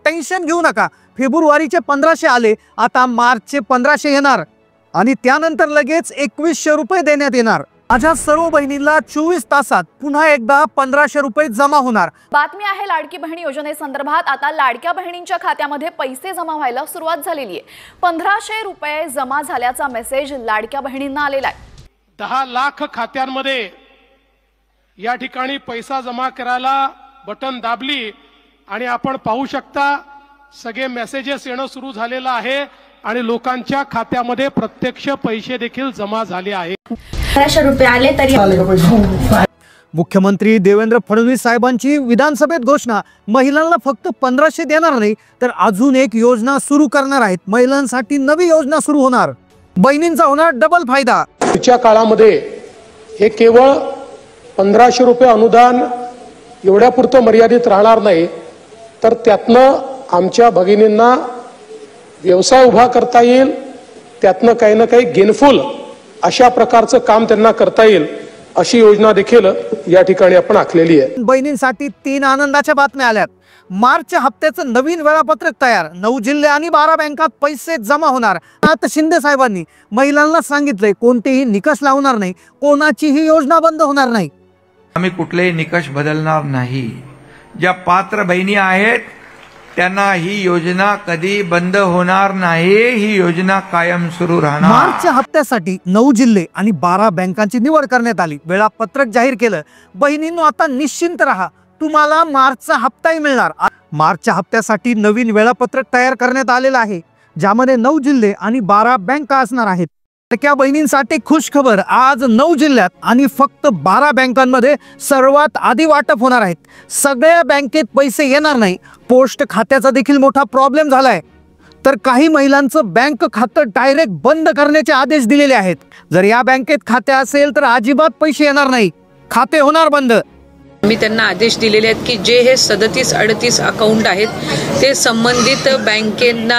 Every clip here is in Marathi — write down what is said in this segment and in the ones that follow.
टेन्शन घेऊ नका, फेब्रुवारीचे 1500 आले, आता मार्चचे 1500 येणार आणि त्यानंतर लगेच 2100 रुपये देण्यात येणार। माझ्या सर्व बहिणींना 24 तासात पुन्हा एकदा 1500 रुपये जमा होणार। बातमी आहे लाडकी बहीण योजनेसंदर्भात। आता लाडक्या बहिणींच्या खात्यामध्ये पैसे जमा व्हायला सुरुवात झालेली आहे। 1500 रुपये जमा झाल्याचा मेसेज लाडक्या बहिणींना आलेला आहे। 10 लाख खात्यांमध्ये या ठिकाणी पैसा जमा करायला बटन दाबली आणि आपण पाहू शकता सगळे मेसेजेस येणं सुरू झालेलं आहे आणि लोकांच्या खात्यामध्ये प्रत्यक्ष पैसे देखील जमा झाले आहेत। 1500 रुपये आले तरी मुख्यमंत्री देवेंद्र फडणवीस साहेबांची विधानसभेत घोषणा, महिलांना फक्त 1500 देणार नाही तर अजून एक योजना सुरू करणार आहेत। महिलांसाठी नवी योजना सुरू होणार, बहिणींचा होणार डबल फायदा। पुढच्या काळामध्ये हे केवळ 1500 रुपये अनुदान एवढ्यापुरतं मर्यादित राहणार नाही, तर त्यातनं आमच्या भगिनींना व्यवसाय उभा करता येईल, त्यातनं काही ना काही गेनफुल अशा प्रकारचं काम त्यांना करता येईल अशी योजना देखील या ठिकाणी आपण आखलेली आहे। बहिणींसाठी 3 आनंदाच्या बातम्या आल्यात। मार्च हप्त्याचं नवीन वेळापत्रक तयार, 9 जिल्हे आणि 12 बँकात पैसे जमा होणार। आता शिंदे साहेबांनी महिलांना सांगितलंय कोणतेही निकष लावणार नाही, कोणाचीही योजना बंद होणार नाही। आम्ही कुठलेही निकष बदलणार नाही। ज्या पात्र बहिणी आहेत त्यांना ही योजना कधी बंद होणार नाही, ही योजना कायम सुरू राहणार। मार्च हप्त्यासाठी 9 जिल्हे आणि 12 बँकांची निवड करण्यात आली, वेळापत्रक जाहीर केलं। बहिणींनो आता निश्चिंत राहा, तुम्हाला मार्चचा हप्ताही मिळणार। मार्चच्या हप्त्यासाठी नवीन वेळापत्रक तयार करण्यात आलेलं आहे, ज्यामध्ये 9 जिल्हे आणि 12 बँका असणार आहेत। त्या बहिणींसाठी खुश खबर, आज 9 जिल्ह्यात आणि फक्त 12 बँकांमध्ये सर्वात आधी वाटप होणार आहेत। सगळ्या बँकेत पैसे येणार नाही, पोस्ट खात्याचा देखील मोठा प्रॉब्लेम झालाय, तर काही महिलांचं बँक खातं डायरेक्ट बंद करण्याचे आदेश दिलेले आहेत। जर या बँकेत खाते असेल तर अजिबात पैसे येणार नाही, खाते होणार बंद। मी त्यांना आदेश दिलेले आहेत की जे हे 37-38 अकाउंट आहेत ते संबंधित बँकेंना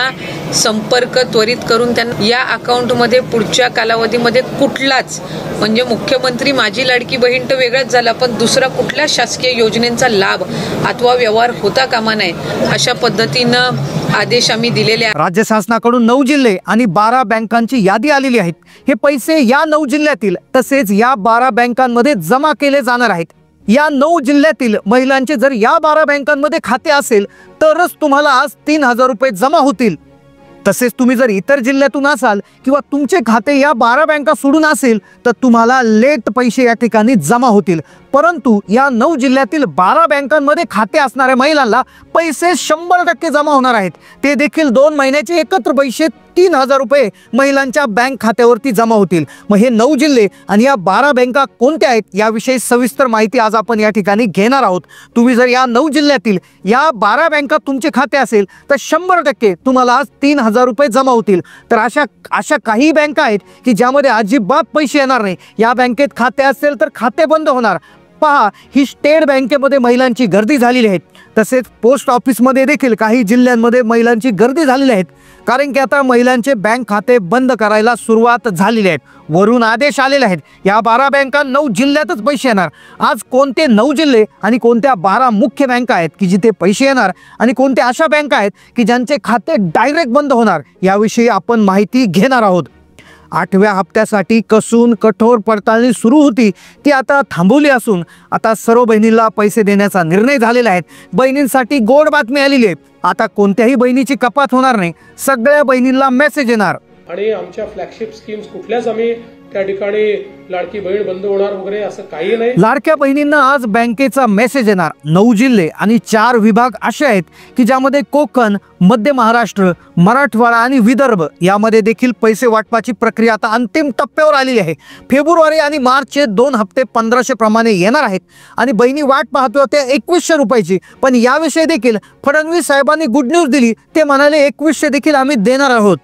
संपर्क त्वरित करून त्यांना या अकाउंटमध्ये पुढच्या कालावधीमध्ये कुठलाच म्हणजे मुख्यमंत्री माझी लाडकी बहीण तर वेगळाच झाला, पण दुसरा कुठल्या शासकीय योजनेचा लाभ अथवा व्यवहार होता कामा नये अशा पद्धतीनं आदेश आम्ही दिलेले आहेत। राज्य शासनाकडून 9 जिल्हे आणि 12 बँकांची यादी आलेली आहे। हे पैसे या 9 जिल्ह्यातील तसेच या 12 बँकांमध्ये जमा केले जाणार आहेत। या 9 जिल्ह्यातील महिलांचे जर या 12 बँकांमध्ये खाते असेल तरच तुम्हाला आज 3000 रुपये जमा होतील। तसेच तुम्ही जर इतर जिल्ह्यातून असाल किंवा तुमचे खाते या 12 बँका सोडून असेल तर तुम्हाला लेट पैसे या ठिकाणी जमा होतील। परंतु या 9 जिल्ह्यातील 12 बँकांमध्ये खाते असणाऱ्या महिलांना पैसे 100% जमा होणार आहेत। ते देखील 2 महिन्याचे एकत्र पैसे 3000 रुपये महिलांच्या बँक खात्यावरती जमा होतील। मग हे 9 जिल्हे आणि या 12 बँका कोणत्या आहेत याविषयी सविस्तर माहिती आज आपण या ठिकाणी घेणार आहोत। तुम्ही जर या 9 जिल्ह्यातील या 12 बँकात तुमचे खाते असेल तर 100% तुम्हाला आज 3000 रुपये जमा होतील। तर अशा काही बँका आहेत की ज्यामध्ये अजिबात पैसे येणार नाही, या बँकेत खाते असेल तर खाते बंद होणार। पहा, ही स्टेट बँकेमध्ये महिलांची गर्दी झालेली आहे, तसेच पोस्ट ऑफिसमध्ये देखील काही जिल्ह्यांमध्ये महिलांची गर्दी झालेली आहे, कारण की आता महिलांचे बँक खाते बंद करायला सुरुवात झालेली आहे। वरून आदेश आलेले आहेत, या 12 बँका 9 जिल्ह्यातच पैसे येणार। आज कोणते 9 जिल्हे आणि कोणत्या 12 मुख्य बँका आहेत की जिथे पैसे येणार आणि कोणत्या अशा बँका आहेत की ज्यांचे खाते डायरेक्ट बंद होणार याविषयी आपण माहिती घेणार आहोत। 8व्या हप्त्यासाठी कसून कठोर पडताळणी सुरू होती, ती आता थांबवली असून आता सर्व बहिणींना पैसे देण्याचा निर्णय झालेला आहे। बहिणींसाठी गोड बातमी आलेली आहे, आता कोणत्याही बहिणीची कपात होणार नाही, सगळ्या बहिणींना मेसेज येणार। आणि आमच्या फ्लॅगशिप स्कीम्स कुठल्याच आम्ही त्या ठिकाणी लाडकी बहीण बंद होणार वगैरे असं काही नाही। लाडक्या बहिणींना आज बँकेचा मेसेज येणार। 9 जिल्हे आणि 4 विभाग असे आहेत की ज्यामध्ये कोकण, मध्य महाराष्ट्र, मराठवाडा आणि विदर्भ यामध्ये देखील पैसे वाटपाची प्रक्रिया आता अंतिम टप्प्यावर आलेली आहे। फेब्रुवारी आणि मार्चचे 2 हप्ते 1500 प्रमाणे येणार आहेत आणि बहिणी वाट पाहत होत्या 2100 रुपयाची, पण याविषयी देखील फडणवीस साहेबांनी गुड न्यूज दिली। ते म्हणाले 2100 देखील आम्ही देणार आहोत।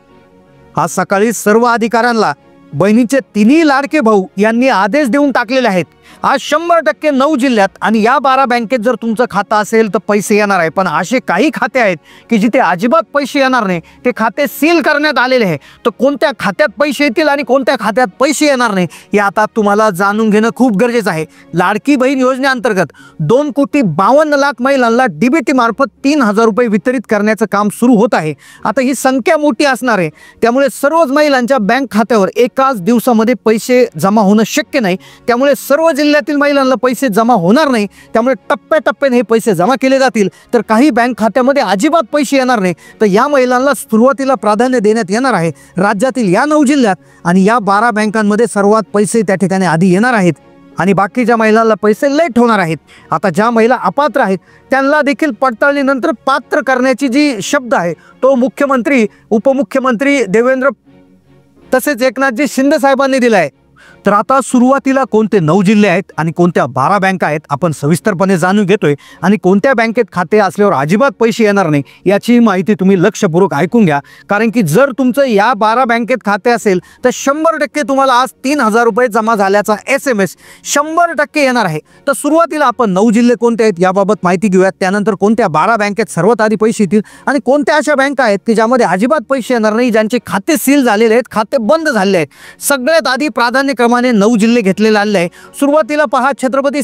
आज सकाळी सर्व अधिकाऱ्यांना बहिणीचे 3 लाडके भाऊ यांनी आदेश देऊन टाकलेले आहेत। आज 100% 9 जिल्ह्यात आणि या 12 बँकेत जर तुमचं खातं असेल तर पैसे येणार आहे, पण असे काही खाते आहेत की जिथे अजिबात पैसे येणार नाही, ते खाते सील करण्यात आलेले आहे. तर कोणत्या खात्यात पैसे येतील आणि कोणत्या खात्यात पैसे येणार नाही हे आता तुम्हाला जाणून घेणं खूप गरजेचं आहे. लाडकी बहीण योजनेअंतर्गत 2,52,00,000 महिलांना डीबीटी मार्फत 3,000 रुपये वितरित करण्याचं काम सुरू होत आहे. आता ही संख्या मोठी असणार आहे, त्यामुळे सर्वच महिलांच्या बँक खात्यावर एकाच दिवसामध्ये पैसे जमा होणं शक्य नाही. त्यामुळे सर्व जिल्ह्यातील महिलांना पैसे जमा होणार नाही. त्यामुळे टप्प्याटप्प्याने हे पैसे जमा केले जातील. तर काही बँक खात्यामध्ये अजिबात पैसे येणार नाही. तर या महिलांना सुरुवातीला प्राधान्य देण्यात येणार आहे. राज्यातील या 9 जिल्ह्यात आणि या 12 बँकांमध्ये सर्वात पैसे त्या ठिकाणी आधी येणार आहेत आणि बाकीच्या महिलांना पैसे लेट होणार आहेत. आता ज्या महिला अपात्र आहेत त्यांना देखील पडताळणीनंतर पात्र करण्याची जी शब्द आहे तो मुख्यमंत्री, उपमुख्यमंत्री देवेंद्र तसेच एकनाथजी शिंदे साहेबांनी दिला आहे. तर आता सुरुवातीला कोणते 9 जिल्हे आहेत आणि कोणत्या 12 बँका आहेत आपण सविस्तरपणे जाणून घेतोय. आणि कोणत्या बँकेत खाते असल्यावर अजिबात पैसे येणार नाही याची माहिती तुम्ही लक्षपूर्वक ऐकून घ्या. कारण की जर तुमचं या 12 बँकेत खाते असेल तर 100% तुम्हाला आज 3,000 रुपये जमा झाल्याचा SMS 100% येणार आहे. तर सुरुवातीला आपण 9 जिल्हे कोणते आहेत याबाबत माहिती घेऊयात. त्यानंतर कोणत्या 12 बँकेत सर्वात आधी पैसे येतील आणि कोणत्या अशा बँका आहेत की ज्यामध्ये अजिबात पैसे येणार नाही, ज्यांचे खाते सील झालेले आहेत, खाते बंद झालेले आहेत. सगळ्यात आधी प्राधान्यक्रमाने 9 जिल्हे घेतलेले आले आहे. सुरुवातीला पहा, छत्रपती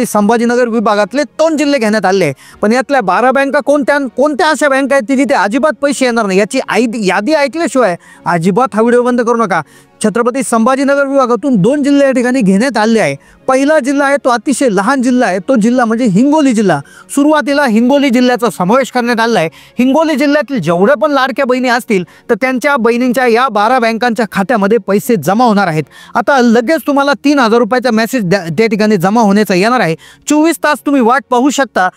संभाजीनगर विभागातले 2 जिल्हे घेण्यात आले आहे. पण यातल्या 12 बँका कोणत्या अशा बँका आहेत की जिथे अजिबात पैसे येणार नाही याची यादी ऐकल्याशिवाय अजिबात हा व्हिडिओ बंद करू नका. छत्रपती संभाजीनगर विभागातून 2 जिल्हे या ठिकाणी घेण्यात आले आहे. पहिला जिल्हा आहे तो अतिशय लहान जिल्हा आहे, तो जिल्हा म्हणजे हिंगोली जिल्हा. सुरुवातीला हिंगोली जिल्ह्याचा समावेश करण्यात आला आहे. हिंगोली जिल्ह्यातील जेवढ्या पण लाडक्या बहिणी असतील तर त्यांच्या बहिणींच्या या 12 बँकांच्या खात्यामध्ये पैसे जमा होणार आहेत. आता लगेच तुम्हाला 3,000 रुपयाचा मेसेज त्या ठिकाणी जमा होण्याचा येणार आहे. 24 तास तुम्ही वाट पाहू शकता.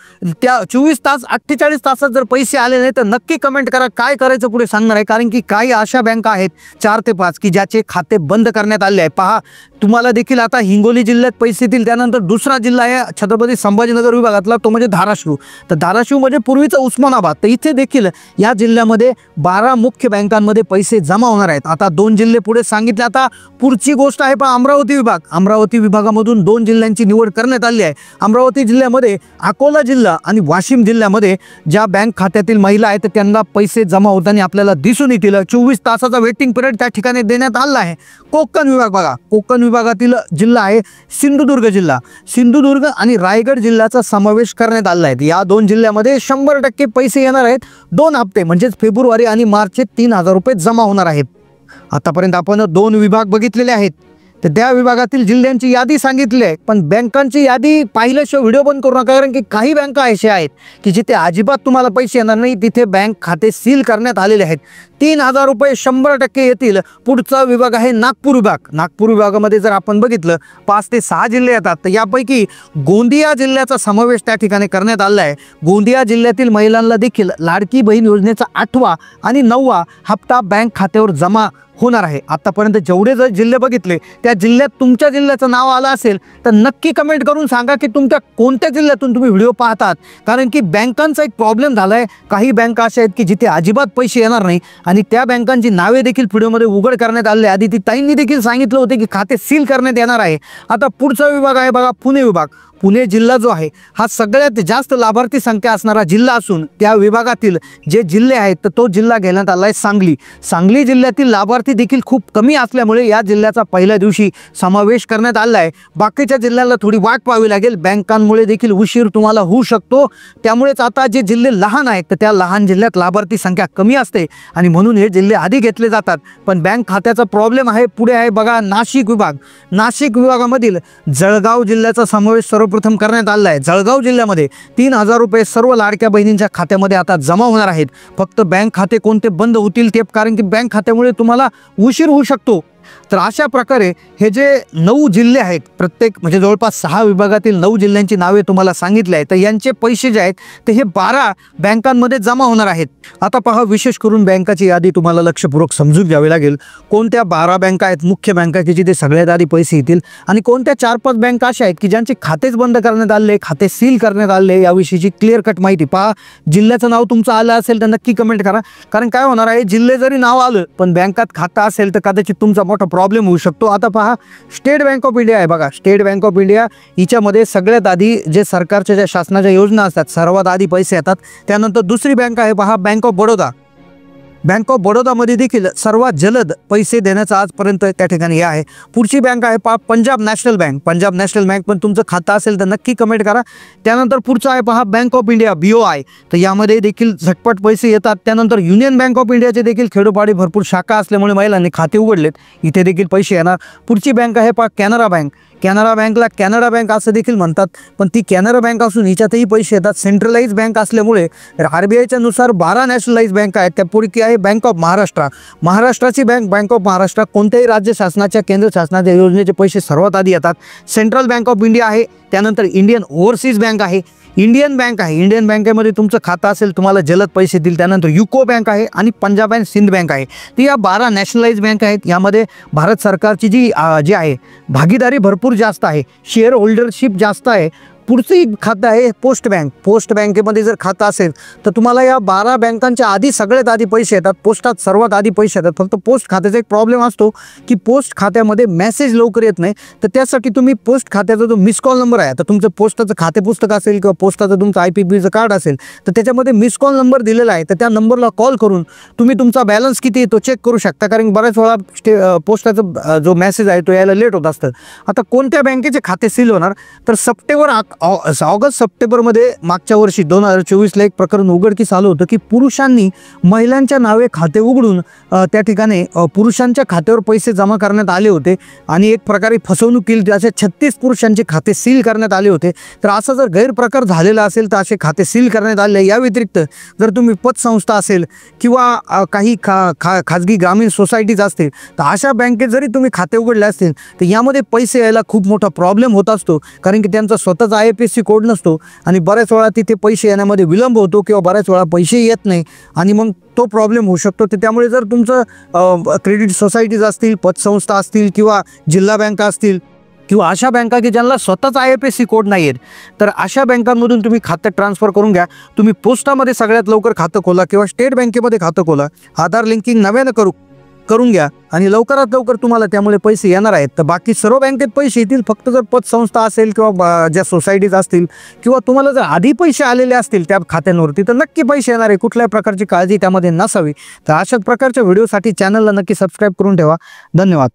त्या 24 तास 48 तासात जर पैसे आले नाही तर नक्की कमेंट करा, काय करायचं पुढे सांगणार आहे. कारण की काही अशा बँका आहेत 4 ते 5 की ज्याचे खाते बंद करण्यात आले आहे. पहा, तुम्हाला देखील आता हिंगोली जिल्ह्यात पैसे येतील. त्यानंतर दुसरा जिल्हा आहे छत्रपती संभाजीनगर विभागातला, तो म्हणजे धाराशिव. तर धाराशिव म्हणजे पूर्वीचं उस्मानाबाद. तर इथे देखील या जिल्ह्यामध्ये 12 मुख्य बँकांमध्ये पैसे जमा होणार आहेत. आता 2 जिल्हे पुढे सांगितले. आता पुढची गोष्ट आहे पहा, अमरावती विभाग. अमरावती विभागामधून 2 जिल्ह्यांची निवड करण्यात आली आहे. अमरावती जिल्ह्यामध्ये अकोला जिल्हा आणि वाशिम जिल्ह्यामध्ये ज्या बँक खात्यातील महिला आहेत त्यांना पैसे जमा होताना आपल्याला दिसून येतील. 24 तासाचा वेटिंग पिरियड त्या ठिकाणी देण्यात आला आहे. कोकण विभाग बघा, कोकण विभागातील जिल्हा आहे सिंधुदुर्ग जिल्हा. सिंधुदुर्ग आणि रायगड जिल्ह्याचा समावेश करण्यात आला आहे. या 2 जिल्ह्यामध्ये 100% पैसे येणार आहेत. 2 हप्ते म्हणजेच फेब्रुवारी आणि मार्चचे 3,000 रुपये जमा होणार आहेत. आतापर्यंत आपण 2 विभाग बघितलेले आहेत. तर त्या विभागातील जिल्ह्यांची यादी सांगितली आहे. पण बँकांची यादी पाहिल्याशिवाय व्हिडिओ बंद करू नका. कारण की काही बँका अशा आहेत की जिथे अजिबात तुम्हाला पैसे येणार नाही, तिथे बँक खाते सील करण्यात आलेले आहेत. 3,000 रुपये 100% येतील. पुढचा विभाग आहे नागपूर विभाग. नागपूर विभागामध्ये जर आपण बघितलं 5 ते 6 जिल्हे येतात. तर यापैकी गोंदिया जिल्ह्याचा समावेश त्या ठिकाणी करण्यात आला आहे. गोंदिया जिल्ह्यातील महिलांना देखील लाडकी बहीण योजनेचा 8वा आणि 9वा हप्ता बँक खात्यावर जमा होणार आहे. आतापर्यंत जेवढे जर जिल्हे बघितले त्या जिल्ह्यात तुमच्या जिल्ह्याचं नाव आलं असेल तर नक्की कमेंट करून सांगा की तुमच्या कोणत्या जिल्ह्यातून तुम्ही व्हिडिओ पाहतात. कारण की बँकांचा एक प्रॉब्लेम झाला आहे. काही बँका अशा आहेत की जिथे अजिबात पैसे येणार नाही आणि त्या बँकांची नावे देखील व्हिडिओमध्ये उघड करण्यात आले. आधी ती ताईंनी देखील सांगितलं होते की खाते सील करण्यात येणार आहे. आता पुढचा विभाग आहे बघा, पुणे विभाग. पुणे जिल्हा जो आहे हा सगळ्यात जास्त लाभार्थी संख्या असणारा जिल्हा असून त्या विभागातील जे जिल्हे आहेत तर तो जिल्हा घेण्यात आला आहे सांगली. सांगली जिल्ह्यातील लाभार्थी देखील खूप कमी असल्यामुळे या जिल्ह्याचा पहिल्या दिवशी समावेश करण्यात आला आहे. बाकीच्या जिल्ह्यांना थोडी वाट पाहावी लागेल. बँकांमुळे देखील उशीर तुम्हाला होऊ शकतो. त्यामुळेच आता जे जिल्हे लहान आहेत तर त्या लहान जिल्ह्यात लाभार्थी संख्या कमी असते आणि म्हणून हे जिल्हे आधी घेतले जातात. पण बँक खात्याचा प्रॉब्लेम आहे. पुढे आहे बघा नाशिक विभाग. नाशिक विभागामधील जळगाव जिल्ह्याचा समावेश सर्वप्रथम करण्यात आला आहे. जळगाव जिल्ह्यामध्ये 3,000 रुपये सर्व लाडक्या बहिणींच्या खात्यामध्ये आता जमा होणार आहेत. फक्त बँक खाते कोणते बंद होतील ते, कारण की बँक खात्यामुळे तुम्हाला उशीर होऊ शकतो. तर अशा प्रकारे हे जे 9 जिल्हे आहेत, प्रत्येक म्हणजे जवळपास 6 विभागातील 9 जिल्ह्यांची नावे तुम्हाला सांगितली आहेत. तर यांचे पैसे जे आहेत ते हे 12 बँकांमध्ये जमा होणार आहेत. आता पहा, विशेष करून बँकाची यादी तुम्हाला लक्षपूर्वक समजून घ्यावी लागेल. कोणत्या 12 बँका आहेत मुख्य बँका की जिथे सगळ्यात आधी पैसे येतील आणि कोणत्या 4-5 बँका अशा आहेत की ज्यांचे खातेच बंद करण्यात आले, खाते सील करण्यात आले, याविषयीची क्लिअर कट माहिती. पहा, जिल्ह्याचं नाव तुमचं आलं असेल तर नक्की कमेंट करा. कारण काय होणार आहे, जिल्हे जरी नाव आलं पण बँकात खातं असेल तर कदाचित तुमचा मोठा प्रॉब्लेम होऊ शकतो. आता पहा, स्टेट बँक ऑफ इंडिया आहे बघा. स्टेट बँक ऑफ इंडिया हिच्यामध्ये सगळ्यात आधी जे सरकारच्या ज्या शासनाच्या योजना असतात सर्वात आधी पैसे येतात. त्यानंतर दुसरी बँक आहे पहा, bank of Baroda. Bank of बडोदामध्ये देखील सर्वात जलद पैसे देण्याचं आजपर्यंत त्या ठिकाणी हे आहे. पुढची बँक आहे पहा, Punjab national bank. Punjab national bank पण तुमचं खातं असेल तर नक्की कमेंट करा. त्यानंतर पुढचं आहे पहा, बँक ऑफ इंडिया BOI. तर यामध्ये देखील झटपट पैसे येतात. त्यानंतर युनियन बँक ऑफ इंडियाचे देखील खेडोपाडी भरपूर शाखा असल्यामुळे महिलांनी खाते उघडलेत, इथे देखील पैसे येणार. पुढची बँक आहे पहा, कॅनरा बँक. कॅनरा बँकला कॅनडा बँक असं देखील म्हणतात, पण ती कॅनरा बँक असून हिच्यातही पैसे येतात. सेंट्रलाइज बँक असल्यामुळे RBIच्या नुसार 12 नॅशनलाइज बँक आहेत. त्यापैकी आहे बँक ऑफ महाराष्ट्र. महाराष्ट्राची बँक ऑफ महाराष्ट्र. कोणत्याही राज्य शासनाच्या केंद्र शासनाच्या योजनेचे पैसे सर्वात आधी येतात. सेंट्रल बँक ऑफ इंडिया आहे. त्यानंतर इंडियन ओव्हरसीज बँक आहे. इंडियन बँक आहे. इंडियन बँकेमध्ये तुमचं खातं असेल तुम्हाला जलद पैसे देईल. त्यानंतर युको बँक आहे आणि पंजाब अँड सिंध बँक आहे. तर या 12 नॅशनलाइज बँक आहेत. यामध्ये भारत सरकारची जी आहे भागीदारी भरपूर जास्त आहे, शेअर होल्डरशिप जास्त आहे. पुढची खातं आहे पोस्ट बँक. पोस्ट बँकेमध्ये जर खातं असेल तर तुम्हाला या 12 बँकांच्या आधी सगळ्यात आधी पैसे येतात. पोस्टात सर्वात आधी पैसे येतात. फक्त पोस्ट खात्याचा एक प्रॉब्लेम असतो की पोस्ट खात्यामध्ये मेसेज लवकर येत नाही. तर त्यासाठी तुम्ही पोस्ट खात्याचा जो मिस कॉल नंबर आहे, तर तुमचं पोस्टाचं खाते पुस्तक असेल किंवा पोस्टाचं तुमचं IPPचं कार्ड असेल तर त्याच्यामध्ये मिस कॉल नंबर दिलेला आहे. तर त्या नंबरला कॉल करून तुम्ही तुमचा बॅलन्स किती आहे तो चेक करू शकता. कारण बऱ्याच वेळा पोस्टाचा जो मेसेज आहे तो यायला लेट होत असतं. आता कोणत्या बँकेचे खाते सील होणार तर ऑगस्ट सप्टेंबरमध्ये मागच्या वर्षी 2024ला एक प्रकरण उघडकीस आलं होतं की पुरुषांनी महिलांच्या नावे खाते उघडून त्या ठिकाणी पुरुषांच्या खात्यावर पैसे जमा करण्यात आले होते आणि एक प्रकारे फसवणूक केली. असे 36 पुरुषांचे खाते सील करण्यात आले होते. तर असा जर गैरप्रकार झालेला असेल तर असे खाते सील करण्यात आले. या व्यतिरिक्त जर तुम्ही पतसंस्था असेल किंवा काही खाजगी ग्रामीण सोसायटीज असतील तर अशा बँकेत जरी तुम्ही खाते उघडले असतील तर यामध्ये पैसे यायला खूप मोठा प्रॉब्लेम होत असतो. कारण की त्यांचा स्वतःचा IFSC कोड नसतो आणि बऱ्याच वेळा तिथे पैसे येण्यामध्ये विलंब होतो किंवा बऱ्याच वेळा पैसे येत नाही आणि मग तो प्रॉब्लेम होऊ शकतो. तर त्यामुळे जर तुमचं क्रेडिट सोसायटीज असतील, पतसंस्था असतील किंवा जिल्हा बँका असतील किंवा अशा बँका की ज्यांना स्वतःच IFSC कोड नाही आहेत तर अशा बँकांमधून तुम्ही खातं ट्रान्सफर करून घ्या. तुम्ही पोस्टामध्ये सगळ्यात लवकर खातं खोला किंवा स्टेट बँकेमध्ये खातं खोला. आधार लिंकिंग नव्यानं करून घ्या आणि लवकरात लवकर तुम्हाला त्यामुळे पैसे येणार आहेत. तर बाकी सर्व बँकेत पैसे येतील. फक्त जर पतसंस्था असेल किंवा ज्या सोसायटीज असतील किंवा तुम्हाला जर आधी पैसे आलेले असतील त्या खात्यांवरती तर नक्की पैसे येणार आहे. कुठल्याही प्रकारची काळजी त्यामध्ये नसावी. तर अशाच प्रकारच्या व्हिडिओसाठी चॅनलला नक्की सबस्क्राईब करून ठेवा. धन्यवाद.